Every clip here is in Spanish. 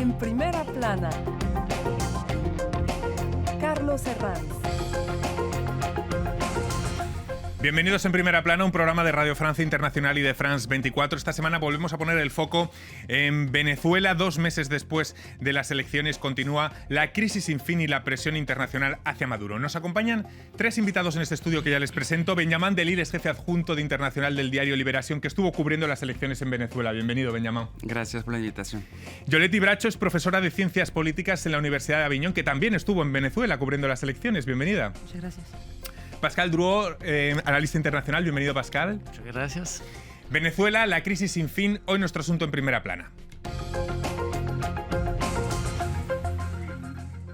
En primera plana, Carlos Herranz. Bienvenidos en Primera Plana, un programa de Radio Francia Internacional y de France 24. Esta semana volvemos a poner el foco en Venezuela. 2 meses después de las elecciones continúa la crisis sin fin y la presión internacional hacia Maduro. Nos acompañan 3 invitados en este estudio que ya les presento. Benjamín Delille es jefe adjunto de Internacional del diario Liberación, que estuvo cubriendo las elecciones en Venezuela. Bienvenido, Benjamín. Gracias por la invitación. Yoletti Bracho es profesora de Ciencias Políticas en la Universidad de Aviñón, que también estuvo en Venezuela cubriendo las elecciones. Bienvenida. Muchas gracias. Pascal Drouot, analista internacional. Bienvenido, Pascal. Muchas gracias. Venezuela, la crisis sin fin. Hoy nuestro asunto en Primera Plana.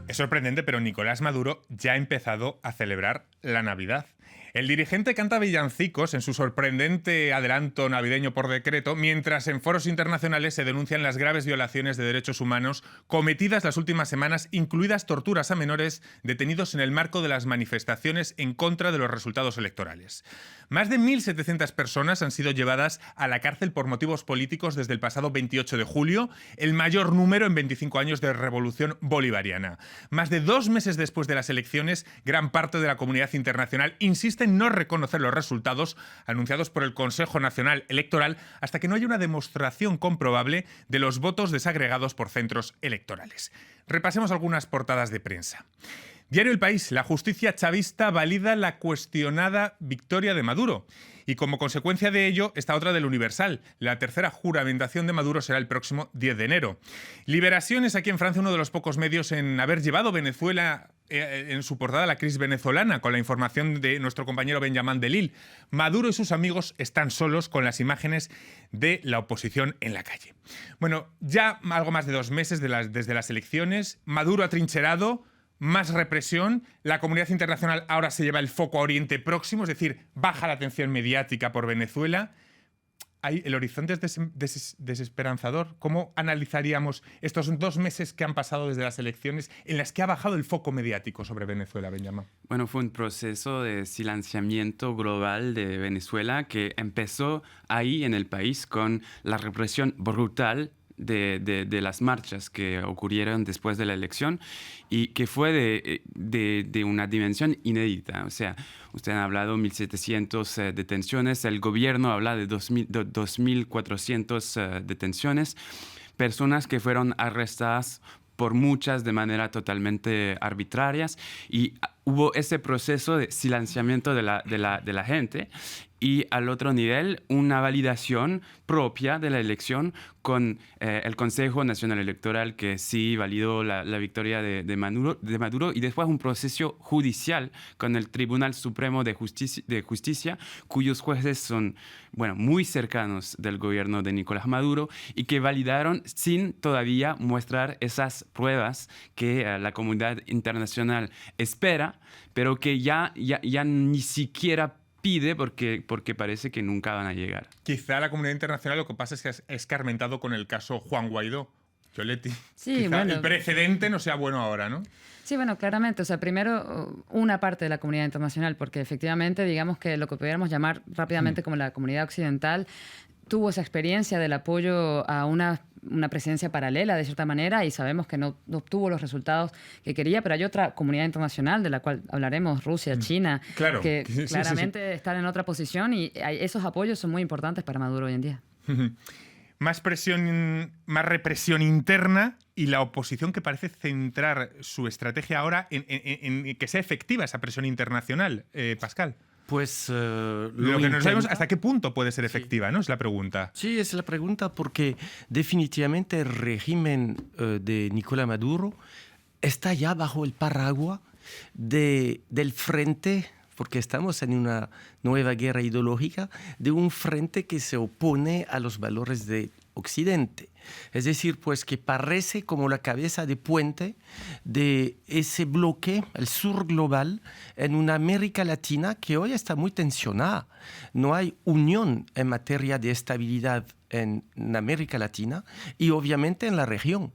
Es sorprendente, pero Nicolás Maduro ya ha empezado a celebrar la Navidad. El dirigente canta villancicos en su sorprendente adelanto navideño por decreto, mientras en foros internacionales se denuncian las graves violaciones de derechos humanos cometidas las últimas semanas, incluidas torturas a menores detenidos en el marco de las manifestaciones en contra de los resultados electorales. Más de 1.700 personas han sido llevadas a la cárcel por motivos políticos desde el pasado 28 de julio, el mayor número en 25 años de revolución bolivariana. Más de 2 meses después de las elecciones, gran parte de la comunidad internacional insiste en no reconocer los resultados anunciados por el Consejo Nacional Electoral hasta que no haya una demostración comprobable de los votos desagregados por centros electorales. Repasemos algunas portadas de prensa. Diario El País: la justicia chavista valida la cuestionada victoria de Maduro. Y como consecuencia de ello, esta otra del Universal: la tercera juramentación de Maduro será el próximo 10 de enero. Liberación es aquí en Francia uno de los pocos medios en haber llevado Venezuela en su portada la crisis venezolana, con la información de nuestro compañero Benjamín Delille. Maduro y sus amigos están solos, con las imágenes de la oposición en la calle. Bueno, ya algo más de 2 meses desde las elecciones. Maduro atrincherado, más represión. La comunidad internacional ahora se lleva el foco a Oriente Próximo, es decir, baja la atención mediática por Venezuela. El horizonte es desesperanzador. ¿Cómo analizaríamos estos 2 meses que han pasado desde las elecciones en las que ha bajado el foco mediático sobre Venezuela, Benjamín? Bueno, fue un proceso de silenciamiento global de Venezuela que empezó ahí en el país con la represión brutal de las marchas que ocurrieron después de la elección y que fue de una dimensión inédita. O sea, usted ha hablado de 1.700 detenciones, el gobierno habla de 2.400 detenciones, personas que fueron arrestadas por muchas de manera totalmente arbitrarias, y hubo ese proceso de silenciamiento de la gente. Y al otro nivel, una validación propia de la elección con el Consejo Nacional Electoral, que sí validó la victoria de Maduro, y después un proceso judicial con el Tribunal Supremo de Justicia, cuyos jueces son muy cercanos del gobierno de Nicolás Maduro y que validaron sin todavía mostrar esas pruebas que la comunidad internacional espera, pero que ya ni siquiera pide porque parece que nunca van a llegar. Quizá la comunidad internacional lo que pasa es que es escarmentado con el caso Juan Guaidó. Yoletti, sí, quizá el precedente no sea bueno ahora, ¿no? Sí, bueno, claramente. O sea, primero, una parte de la comunidad internacional, porque efectivamente, digamos que lo que pudiéramos llamar rápidamente como la comunidad occidental tuvo esa experiencia del apoyo a una presidencia paralela, de cierta manera, y sabemos que no obtuvo los resultados que quería, pero hay otra comunidad internacional de la cual hablaremos, Rusia, China, claro, que claramente están en otra posición, y esos apoyos son muy importantes para Maduro hoy en día. Más represión interna y la oposición que parece centrar su estrategia ahora en que sea efectiva esa presión internacional, Pascal. Pues lo que no sabemos hasta qué punto puede ser efectiva, ¿no? Es la pregunta. Sí, es la pregunta, porque definitivamente el régimen de Nicolás Maduro está ya bajo el paraguas del frente, porque estamos en una nueva guerra ideológica, de un frente que se opone a los valores de Occidente. Es decir, pues que parece como la cabeza de puente de ese bloque, el sur global, en una América Latina que hoy está muy tensionada. No hay unión en materia de estabilidad en América Latina y obviamente en la región.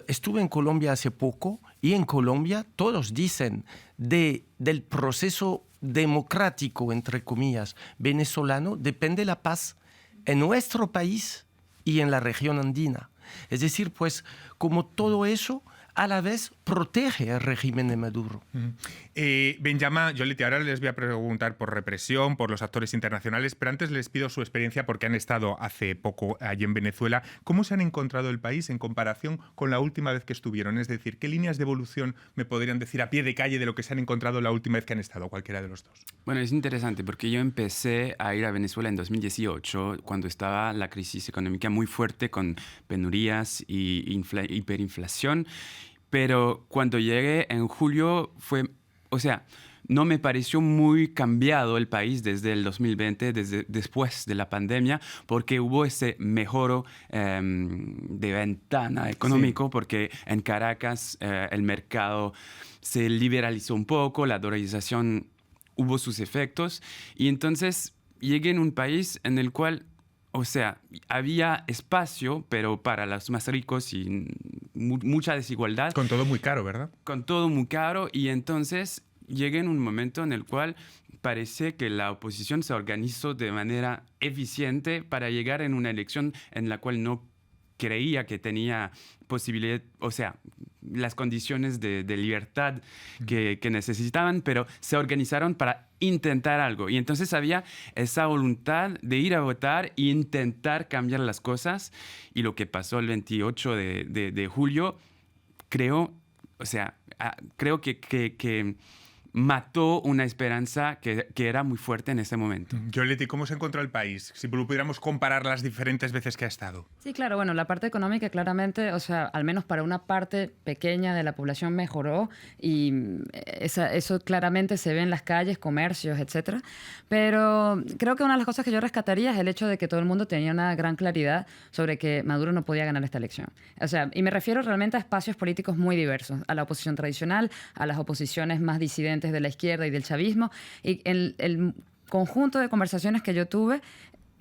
Estuve en Colombia hace poco y en Colombia todos dicen del proceso democrático, entre comillas, venezolano, depende la paz en nuestro país y en la región andina. Es decir, pues como todo eso a la vez protege al régimen de Maduro. Benjamín Joliti, ahora les voy a preguntar por represión, por los actores internacionales, pero antes les pido su experiencia porque han estado hace poco allí en Venezuela. ¿Cómo se han encontrado el país en comparación con la última vez que estuvieron? Es decir, ¿qué líneas de evolución me podrían decir a pie de calle de lo que se han encontrado la última vez que han estado, cualquiera de los dos? Bueno, es interesante porque yo empecé a ir a Venezuela en 2018, cuando estaba la crisis económica muy fuerte con penurías y hiperinflación. Pero cuando llegué en julio no me pareció muy cambiado el país desde el 2020, después de la pandemia, porque hubo ese mejoro de ventana económico, porque en Caracas el mercado se liberalizó un poco, la dolarización hubo sus efectos, y entonces llegué en un país en el cual había espacio, pero para los más ricos y mucha desigualdad. Con todo muy caro, ¿verdad? Con todo muy caro. Y entonces llegué en un momento en el cual parece que la oposición se organizó de manera eficiente para llegar en una elección en la cual no creía que tenía posibilidad, las condiciones de libertad que necesitaban, pero se organizaron para intentar algo. Y entonces había esa voluntad de ir a votar e intentar cambiar las cosas. Y lo que pasó el 28 de julio, creo que mató una esperanza que era muy fuerte en ese momento. Joliti, ¿cómo se encontró el país? Si pudiéramos comparar las diferentes veces que ha estado. Sí, claro, bueno, la parte económica claramente, al menos para una parte pequeña de la población mejoró y eso claramente se ve en las calles, comercios, etcétera. Pero creo que una de las cosas que yo rescataría es el hecho de que todo el mundo tenía una gran claridad sobre que Maduro no podía ganar esta elección. Y me refiero realmente a espacios políticos muy diversos, a la oposición tradicional, a las oposiciones más disidentes de la izquierda y del chavismo, y el conjunto de conversaciones que yo tuve,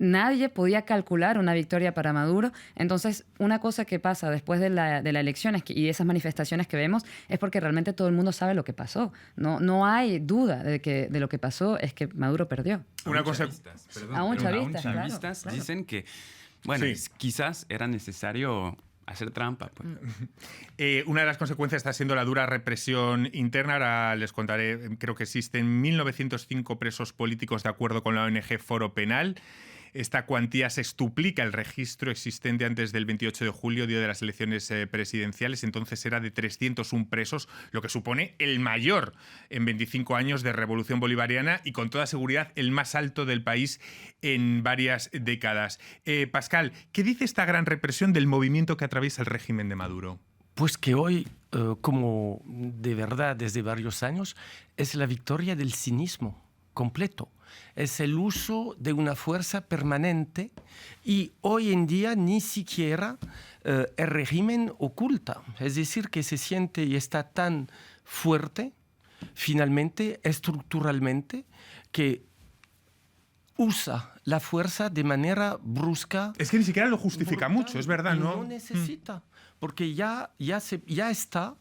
nadie podía calcular una victoria para Maduro. Entonces, una cosa que pasa después de la elección y esas manifestaciones que vemos es porque realmente todo el mundo sabe lo que pasó. No hay duda de lo que pasó, es que Maduro perdió. Aún chavistas dicen que, quizás era necesario hacer trampa. Pues. Una de las consecuencias está siendo la dura represión interna. Ahora les contaré, creo que existen 1.905 presos políticos de acuerdo con la ONG Foro Penal. Esta cuantía se extuplica el registro existente antes del 28 de julio, día de las elecciones presidenciales. Entonces era de 301 presos, lo que supone el mayor en 25 años de revolución bolivariana y con toda seguridad el más alto del país en varias décadas. Pascal, ¿qué dice esta gran represión del movimiento que atraviesa el régimen de Maduro? Pues que hoy, como de verdad desde varios años, es la victoria del cinismo completo. Es el uso de una fuerza permanente y hoy en día ni siquiera el régimen oculta. Es decir, que se siente y está tan fuerte, finalmente, estructuralmente, que usa la fuerza de manera brusca. Es que ni siquiera lo justifica brutal, mucho, es verdad, ¿no? No necesita, porque ya está,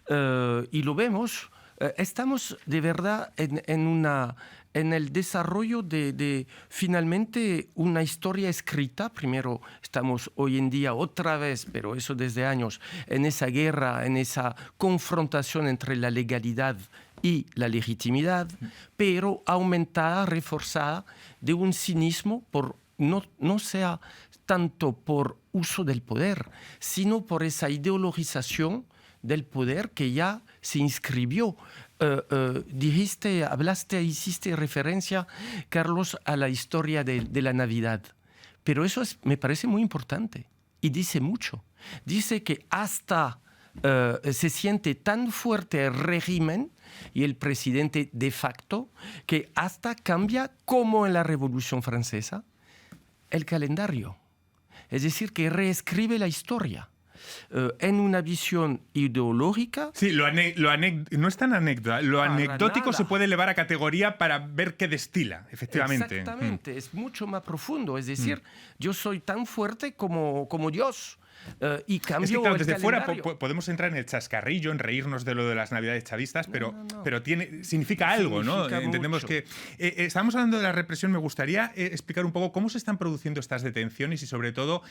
y lo vemos. Estamos de verdad en el desarrollo de finalmente una historia escrita. Primero estamos hoy en día otra vez, pero eso desde años, en esa guerra, en esa confrontación entre la legalidad y la legitimidad, pero aumentada, reforzada de un cinismo no sea tanto por uso del poder, sino por esa ideologización del poder que ya se inscribió. Hiciste referencia, Carlos, a la historia de la Navidad. Pero eso me parece muy importante y dice mucho. Dice que hasta se siente tan fuerte el régimen y el presidente de facto que hasta cambia, como en la Revolución Francesa, el calendario. Es decir, que reescribe la historia. En una visión ideológica. Sí, no es tan anécdota. Lo anecdótico nada. se puede elevar a categoría para ver qué destila, efectivamente. Exactamente, es mucho más profundo. Es decir, yo soy tan fuerte como Dios. Y cambio es que, claro, el desde fuera podemos entrar en el chascarrillo, en reírnos de lo de las Navidades chavistas, pero significa algo, ¿no? Significa Entendemos mucho. que... estábamos hablando de la represión, me gustaría explicar un poco cómo se están produciendo estas detenciones y, sobre todo,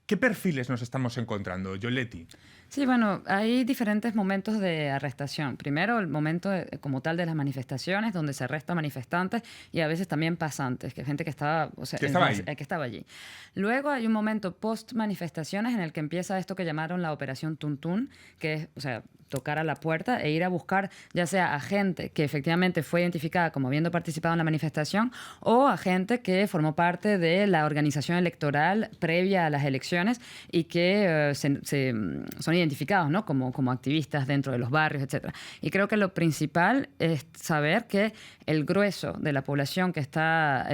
¿Qué perfiles nos estamos encontrando, Yoleti? Sí, bueno, hay diferentes momentos de arrestación. Primero, el momento como tal de las manifestaciones, donde se arresta manifestantes y a veces también pasantes, que gente que estaba, o sea, Que estaba ahí. que estaba allí. Luego hay un momento post-manifestaciones en el que empieza esto que llamaron la Operación Tuntún, que es, o sea, tocar a la puerta e ir a buscar ya sea a gente que efectivamente fue identificada como habiendo participado en la manifestación o a gente que formó parte de la organización electoral previa a las elecciones y que son identificados, ¿no? como activistas dentro de los barrios, etc. Y creo que lo principal es saber que el grueso de la población que está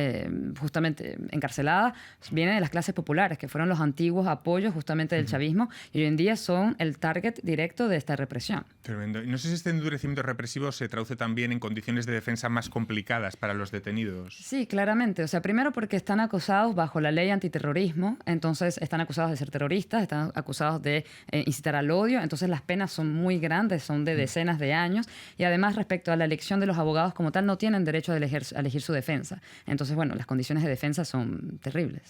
justamente encarcelada viene de las clases populares, que fueron los antiguos apoyos justamente del chavismo y hoy en día son el target directo de esta represión. Tremendo. Y no sé si este endurecimiento represivo se traduce también en condiciones de defensa más complicadas para los detenidos. Sí, claramente. O sea, primero porque están acusados bajo la ley antiterrorismo, entonces están acusados de ser terroristas, están acusados de incitar al odio, entonces las penas son muy grandes, son de decenas de años, y además respecto a la elección de los abogados como tal, no tienen derecho a elegir su defensa. Entonces, bueno, las condiciones de defensa son terribles.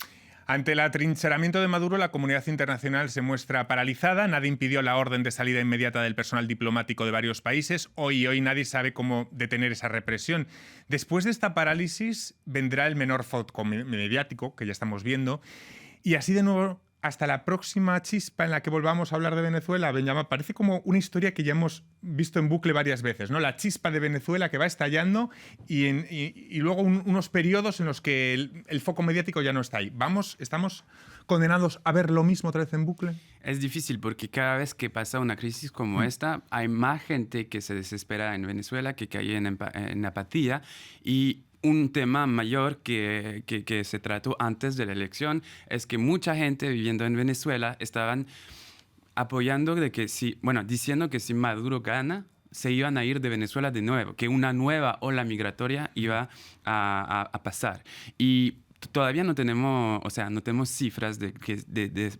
Ante el atrincheramiento de Maduro, la comunidad internacional se muestra paralizada. Nadie impidió la orden de salida inmediata del personal diplomático de varios países. Hoy nadie sabe cómo detener esa represión. Después de esta parálisis vendrá el menor foco mediático, que ya estamos viendo. Y así de nuevo, hasta la próxima chispa en la que volvamos a hablar de Venezuela, Benjamín, parece como una historia que ya hemos visto en bucle varias veces, ¿no? La chispa de Venezuela que va estallando y luego unos periodos en los que el foco mediático ya no está ahí. ¿Estamos condenados a ver lo mismo otra vez en bucle? Es difícil porque cada vez que pasa una crisis como esta, hay más gente que se desespera en Venezuela, que cae en apatía, y un tema mayor que se trató antes de la elección es que mucha gente viviendo en Venezuela estaban apoyando diciendo que si Maduro gana, se iban a ir de Venezuela de nuevo, que una nueva ola migratoria iba a pasar. Y todavía no tenemos cifras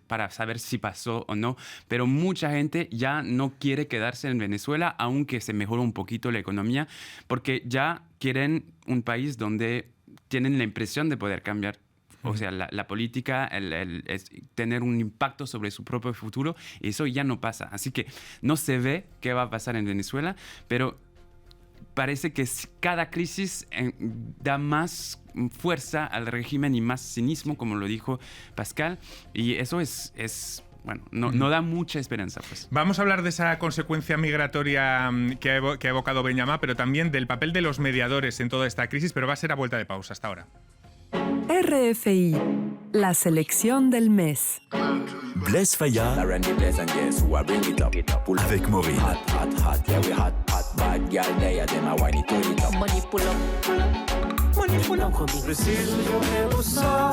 para saber si pasó o no, pero mucha gente ya no quiere quedarse en Venezuela, aunque se mejore un poquito la economía, porque ya quieren un país donde tienen la impresión de poder cambiar. O sea, la política, es tener un impacto sobre su propio futuro, eso ya no pasa. Así que no se ve qué va a pasar en Venezuela, pero parece que cada crisis da más fuerza al régimen y más cinismo, como lo dijo Pascal, y eso no da mucha esperanza. Pues. Vamos a hablar de esa consecuencia migratoria que ha evocado Benjamín, pero también del papel de los mediadores en toda esta crisis, pero va a ser a vuelta de pausa. Hasta ahora. RFI, la selección del mes. Blaise Fayard avec Maureen.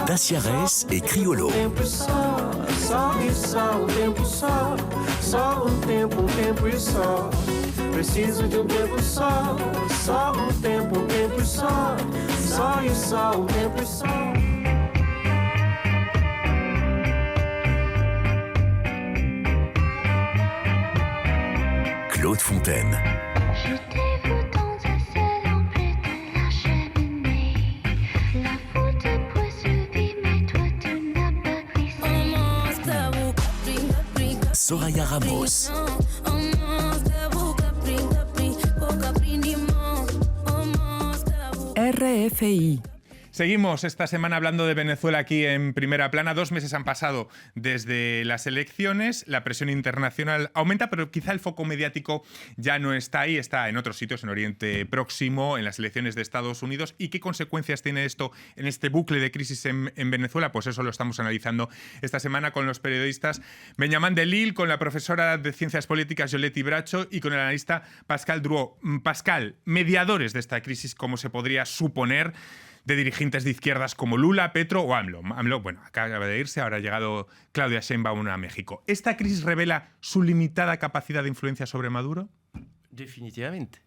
Dacia Reis et Criollo. Preciso de tempo só, tempo e só, tempo e só. Claude Fontaine. Je t'ai vu dans un ciel en pleine de la cheminée. La foule te poursuivit, mais toi tu n'as pas glissé. Soraya Ramos. RFI. Seguimos esta semana hablando de Venezuela aquí en Primera Plana. 2 meses han pasado desde las elecciones, la presión internacional aumenta, pero quizá el foco mediático ya no está ahí, está en otros sitios, en Oriente Próximo, en las elecciones de Estados Unidos. ¿Y qué consecuencias tiene esto en este bucle de crisis en Venezuela? Pues eso lo estamos analizando esta semana con los periodistas Benjamín Delille, con la profesora de Ciencias Políticas Yoleti Bracho y con el analista Pascal Drouot. Pascal, mediadores de esta crisis, como se podría suponer, de dirigentes de izquierdas como Lula, Petro o AMLO. AMLO, bueno, acaba de irse, ahora ha llegado Claudia Sheinbaum a México. ¿Esta crisis revela su limitada capacidad de influencia sobre Maduro? Definitivamente.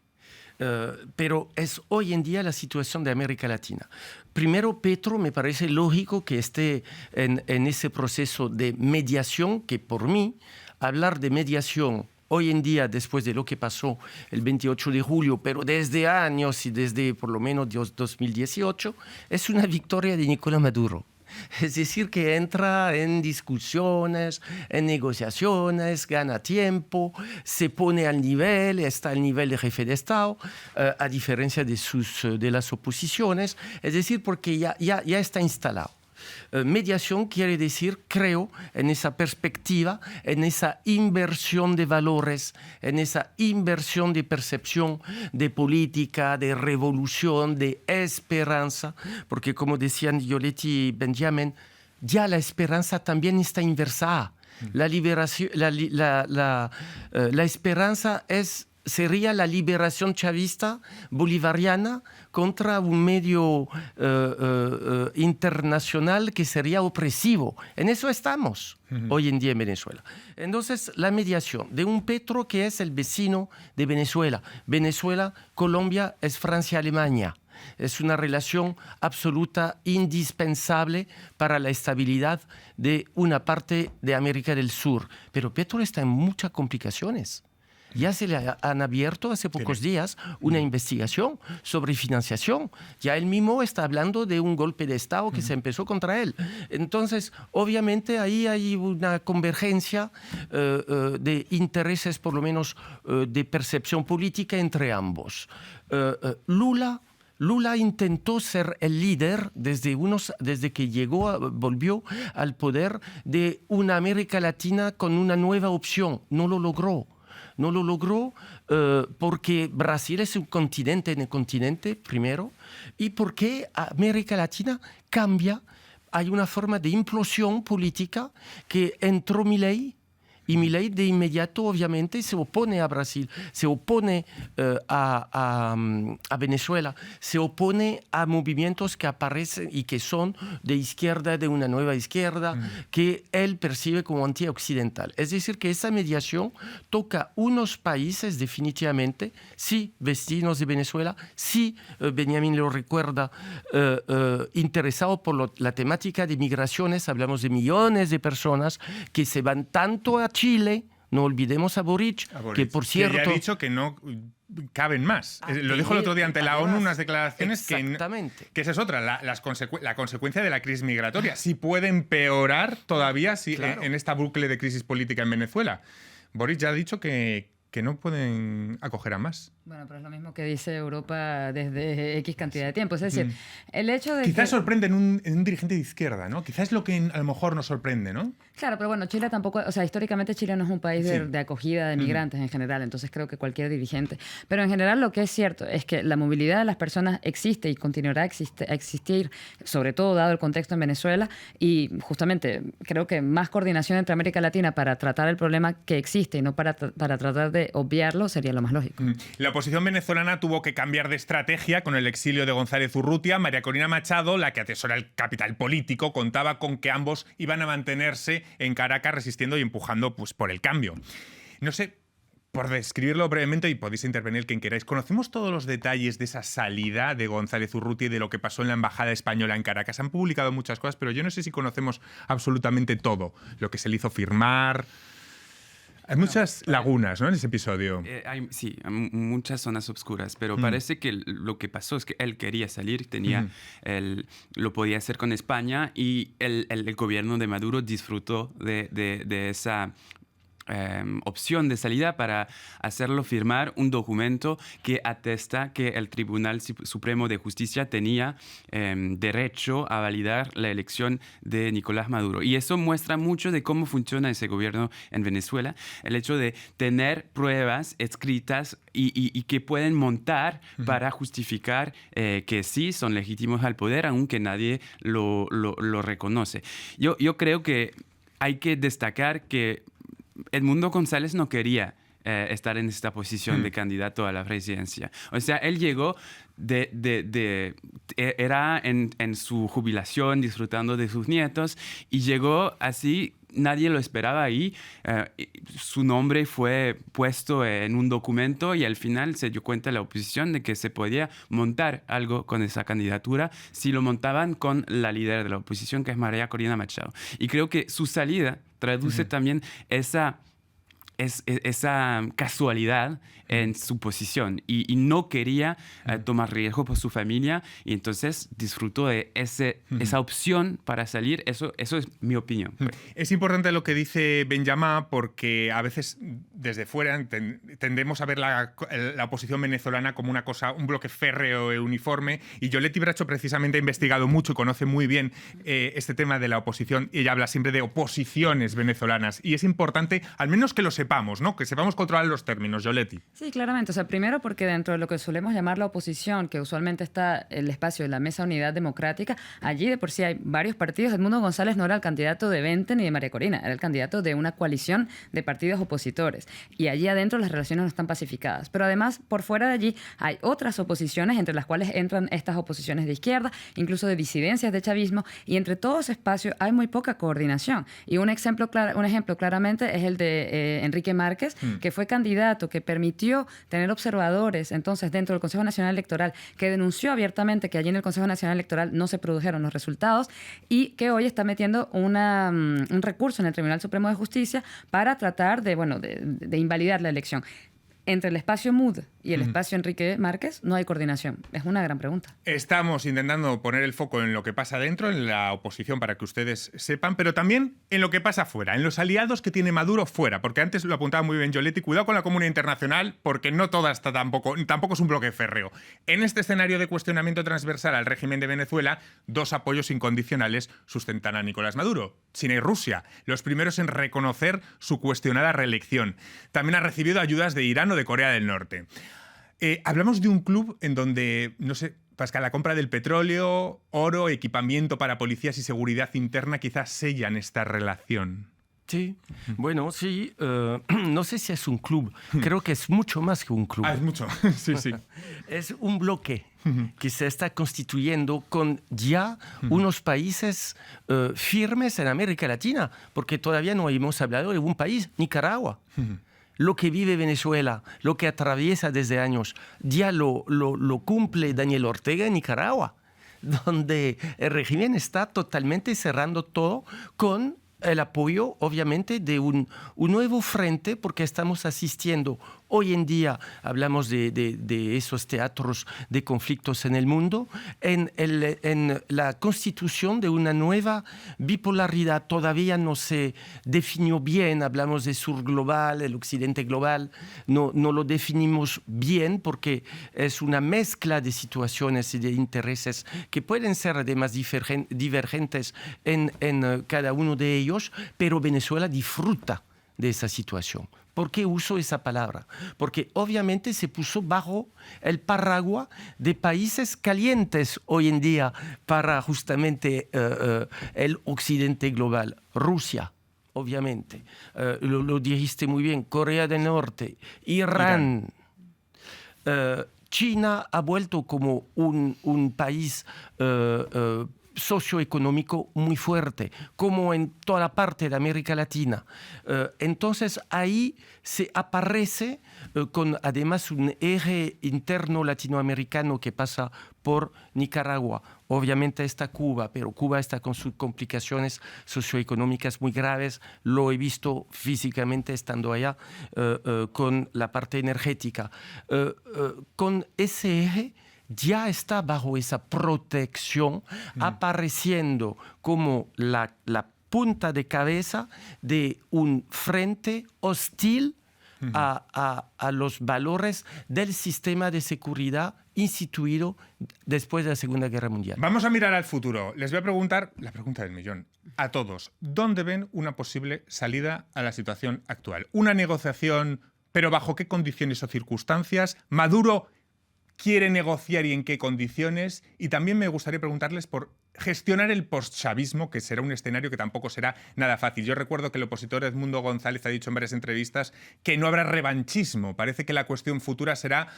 Pero es hoy en día la situación de América Latina. Primero, Petro me parece lógico que esté en ese proceso de mediación, que por mí, hablar de mediación hoy en día, después de lo que pasó el 28 de julio, pero desde años y desde por lo menos 2018, es una victoria de Nicolás Maduro. Es decir, que entra en discusiones, en negociaciones, gana tiempo, se pone al nivel, está al nivel de jefe de Estado, a diferencia de las oposiciones. Es decir, porque ya está instalado. Mediación quiere decir, creo, en esa perspectiva, en esa inversión de valores, en esa inversión de percepción, de política, de revolución, de esperanza, porque como decían Violetti y Benjamin, ya la esperanza también está inversada. La liberación, la esperanza sería la liberación chavista bolivariana contra un medio internacional que sería opresivo. En eso estamos hoy en día en Venezuela. Entonces, la mediación de un Petro que es el vecino de Venezuela. Venezuela, Colombia es Francia-Alemania. Es una relación absoluta, indispensable para la estabilidad de una parte de América del Sur. Pero Petro está en muchas complicaciones. Ya se le han abierto hace pocos días una investigación sobre financiación. Ya él mismo está hablando de un golpe de Estado que se empezó contra él. Entonces, obviamente, ahí hay una convergencia de intereses, por lo menos de percepción política entre ambos. Lula intentó ser el líder desde que volvió al poder de una América Latina con una nueva opción. No lo logró. No lo logró porque Brasil es un continente en el continente, primero, y porque América Latina cambia. Hay una forma de implosión política que entró Milei, y Milei de inmediato, obviamente, se opone a Brasil, se opone a Venezuela, se opone a movimientos que aparecen y que son de izquierda, de una nueva izquierda, que él percibe como antioccidental. Es decir, que esa mediación toca unos países definitivamente, sí, vecinos de Venezuela, sí, Benjamin lo recuerda, interesado por la temática de migraciones. Hablamos de millones de personas que se van tanto a Chile, no olvidemos a Boric, que por cierto... Que ya ha dicho que no caben más. Lo dijo el otro día ante la ONU, unas declaraciones que esa es otra, la consecuencia de la crisis migratoria. Si puede empeorar todavía Claro. en esta bucle de crisis política en Venezuela. Boric ya ha dicho que no pueden acoger a más. Bueno, pero es lo mismo que dice Europa desde X cantidad de tiempo. Es decir, el hecho de Quizás que... sorprende en un dirigente de izquierda, ¿no? Quizás es lo que a lo mejor nos sorprende, ¿no? Claro, pero bueno, Chile tampoco, o sea, históricamente Chile no es un país de acogida de migrantes en general, entonces creo que cualquier dirigente. Pero en general lo que es cierto es que la movilidad de las personas existe y continuará a existir, sobre todo dado el contexto en Venezuela, y justamente creo que más coordinación entre América Latina para tratar el problema que existe y no para tratar de obviarlo sería lo más lógico. La oposición venezolana tuvo que cambiar de estrategia con el exilio de González Urrutia. María Corina Machado, la que atesora el capital político, contaba con que ambos iban a mantenerse en Caracas resistiendo y empujando pues, por el cambio. No sé, por describirlo brevemente, y podéis intervenir quien queráis, ¿conocemos todos los detalles de esa salida de González Urrutia y de lo que pasó en la embajada española en Caracas? Han publicado muchas cosas, pero yo no sé si conocemos absolutamente todo. Lo que se le hizo firmar... Hay muchas lagunas, ¿no?, en ese episodio. Sí, hay muchas zonas oscuras, pero parece que lo que pasó es que él quería salir, lo podía hacer con España, y el gobierno de Maduro disfrutó de esa opción de salida para hacerlo firmar un documento que atesta que el Tribunal Supremo de Justicia tenía derecho a validar la elección de Nicolás Maduro. Y eso muestra mucho de cómo funciona ese gobierno en Venezuela, el hecho de tener pruebas escritas y que pueden montar para justificar que sí son legítimos al poder, aunque nadie lo reconoce. Yo creo que hay que destacar que Edmundo González no quería estar en esta posición de candidato a la presidencia. O sea, él llegó era en su jubilación, disfrutando de sus nietos, y llegó así, nadie lo esperaba ahí. Su nombre fue puesto en un documento y al final se dio cuenta la oposición de que se podía montar algo con esa candidatura si lo montaban con la líder de la oposición, que es María Corina Machado. Y creo que su salida traduce también esa esa casualidad en su posición y no quería tomar riesgo por su familia y entonces disfrutó de esa opción para salir. Eso es mi opinión. Es importante lo que dice Benjamín porque a veces desde fuera tendemos a ver la oposición venezolana como una cosa, un bloque férreo e uniforme, y Yoleti Bracho precisamente ha investigado mucho y conoce muy bien este tema de la oposición, y ella habla siempre de oposiciones venezolanas, y es importante al menos que lo sepamos, ¿no? Que sepamos controlar los términos. Yoleti. Sí, claramente. O sea, primero porque dentro de lo que solemos llamar la oposición, que usualmente está el espacio de la Mesa Unidad Democrática, allí de por sí hay varios partidos. Edmundo González no era el candidato de Vente ni de María Corina, era el candidato de una coalición de partidos opositores. Y allí adentro las relaciones no están pacificadas. Pero además, por fuera de allí hay otras oposiciones, entre las cuales entran estas oposiciones de izquierda, incluso de disidencias de chavismo, y entre todo ese espacio hay muy poca coordinación. Y un ejemplo claramente es el de Enrique Márquez, que fue candidato, que permitió tener observadores entonces dentro del Consejo Nacional Electoral, que denunció abiertamente que allí en el Consejo Nacional Electoral no se produjeron los resultados y que hoy está metiendo un recurso en el Tribunal Supremo de Justicia para tratar de invalidar la elección. Entre el espacio MUD y el espacio Enrique Márquez no hay coordinación. Es una gran pregunta. Estamos intentando poner el foco en lo que pasa dentro, en la oposición, para que ustedes sepan, pero también en lo que pasa fuera, en los aliados que tiene Maduro fuera, porque antes lo apuntaba muy bien Yoleti, cuidado con la comunidad internacional, porque no toda está tampoco es un bloque férreo. En este escenario de cuestionamiento transversal al régimen de Venezuela, dos apoyos incondicionales sustentan a Nicolás Maduro: China y Rusia, los primeros en reconocer su cuestionada reelección. También ha recibido ayudas de Irán o de Corea del Norte. Hablamos de un club en donde, no sé, Pascal, la compra del petróleo, oro, equipamiento para policías y seguridad interna quizás sellan esta relación. Sí, bueno, sí, no sé si es un club, creo que es mucho más que un club. Es mucho, sí, sí. Es un bloque que se está constituyendo con ya unos países firmes en América Latina, porque todavía no hemos hablado de un país, Nicaragua. Lo que vive Venezuela, lo que atraviesa desde años, ya lo cumple Daniel Ortega en Nicaragua, donde el régimen está totalmente cerrando todo con el apoyo, obviamente, de un nuevo frente, porque estamos asistiendo hoy en día, hablamos de esos teatros de conflictos en el mundo, en la constitución de una nueva bipolaridad. Todavía no se definió bien, hablamos de sur global, el occidente global, no lo definimos bien porque es una mezcla de situaciones y de intereses que pueden ser además divergentes en cada uno de ellos, pero Venezuela disfruta de esa situación. ¿Por qué uso esa palabra? Porque obviamente se puso bajo el paraguas de países calientes hoy en día para justamente el occidente global. Rusia, obviamente, lo dijiste muy bien, Corea del Norte, Irán. China ha vuelto como un país socioeconómico muy fuerte, como en toda la parte de América Latina. Entonces ahí se aparece con además un eje interno latinoamericano que pasa por Nicaragua. Obviamente está Cuba, pero Cuba está con sus complicaciones socioeconómicas muy graves. Lo he visto físicamente estando allá con la parte energética. Con ese eje ya está bajo esa protección, apareciendo como la punta de cabeza de un frente hostil a los valores del sistema de seguridad instituido después de la Segunda Guerra Mundial. Vamos a mirar al futuro. Les voy a preguntar la pregunta del millón a todos. ¿Dónde ven una posible salida a la situación actual? ¿Una negociación, pero bajo qué condiciones o circunstancias? ¿Maduro quiere negociar y en qué condiciones? Y también me gustaría preguntarles por gestionar el postchavismo, que será un escenario que tampoco será nada fácil. Yo recuerdo que el opositor Edmundo González ha dicho en varias entrevistas que no habrá revanchismo. Parece que la cuestión futura será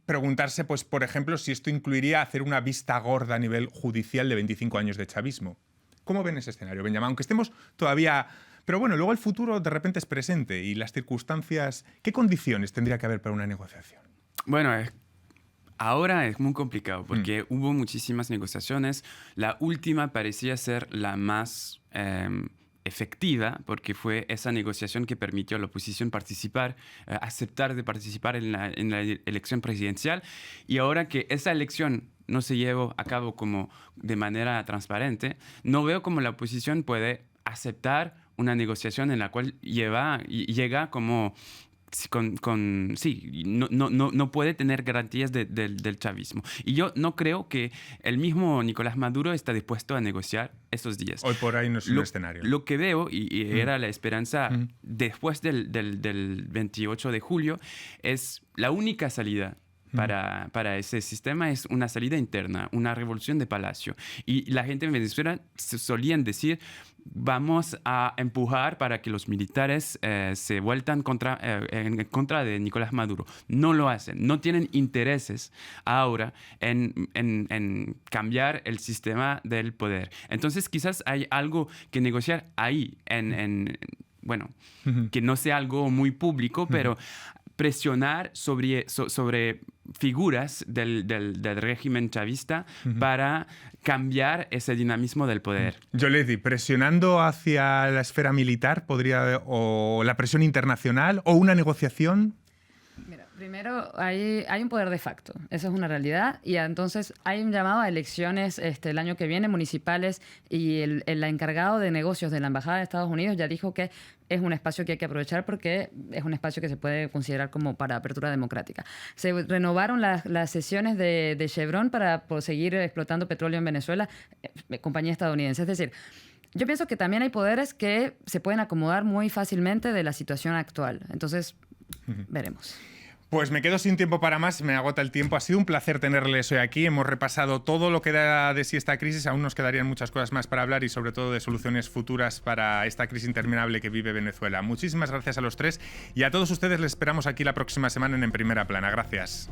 preguntarse, pues, por ejemplo, si esto incluiría hacer una vista gorda a nivel judicial de 25 años de chavismo. ¿Cómo ven ese escenario, Benjamín? Aunque estemos todavía... Pero bueno, luego el futuro de repente es presente y las circunstancias... ¿Qué condiciones tendría que haber para una negociación? Bueno, ahora es muy complicado porque hubo muchísimas negociaciones. La última parecía ser la más efectiva, porque fue esa negociación que permitió a la oposición participar, aceptar de participar en la elección presidencial. Y ahora que esa elección no se llevó a cabo como de manera transparente, no veo cómo la oposición puede aceptar una negociación en la cual llega como no puede tener garantías del chavismo. Y yo no creo que el mismo Nicolás Maduro está dispuesto a negociar esos días. Hoy por ahí no es un escenario. Lo que veo, y era la esperanza después del 28 de julio, es la única salida para ese sistema es una salida interna, una revolución de palacio. Y la gente en Venezuela solían decir, vamos a empujar para que los militares se vueltan en contra de Nicolás Maduro. No lo hacen, no tienen intereses ahora en cambiar el sistema del poder. Entonces quizás hay algo que negociar ahí, bueno, que no sea algo muy público, pero presionar sobre figuras del régimen chavista para cambiar ese dinamismo del poder. Yoledi, presionando hacia la esfera militar, o la presión internacional, o una negociación. Mira, primero hay un poder de facto, eso es una realidad, y entonces hay un llamado a elecciones el año que viene, municipales, y el encargado de negocios de la Embajada de Estados Unidos ya dijo que es un espacio que hay que aprovechar porque es un espacio que se puede considerar como para apertura democrática. Se renovaron las sesiones de Chevron para seguir explotando petróleo en Venezuela, compañía estadounidense. Es decir, yo pienso que también hay poderes que se pueden acomodar muy fácilmente de la situación actual. Entonces, veremos. Pues me quedo sin tiempo para más, me agota el tiempo. Ha sido un placer tenerles hoy aquí. Hemos repasado todo lo que da de sí esta crisis. Aún nos quedarían muchas cosas más para hablar y sobre todo de soluciones futuras para esta crisis interminable que vive Venezuela. Muchísimas gracias a los tres y a todos ustedes les esperamos aquí la próxima semana en Primera Plana. Gracias.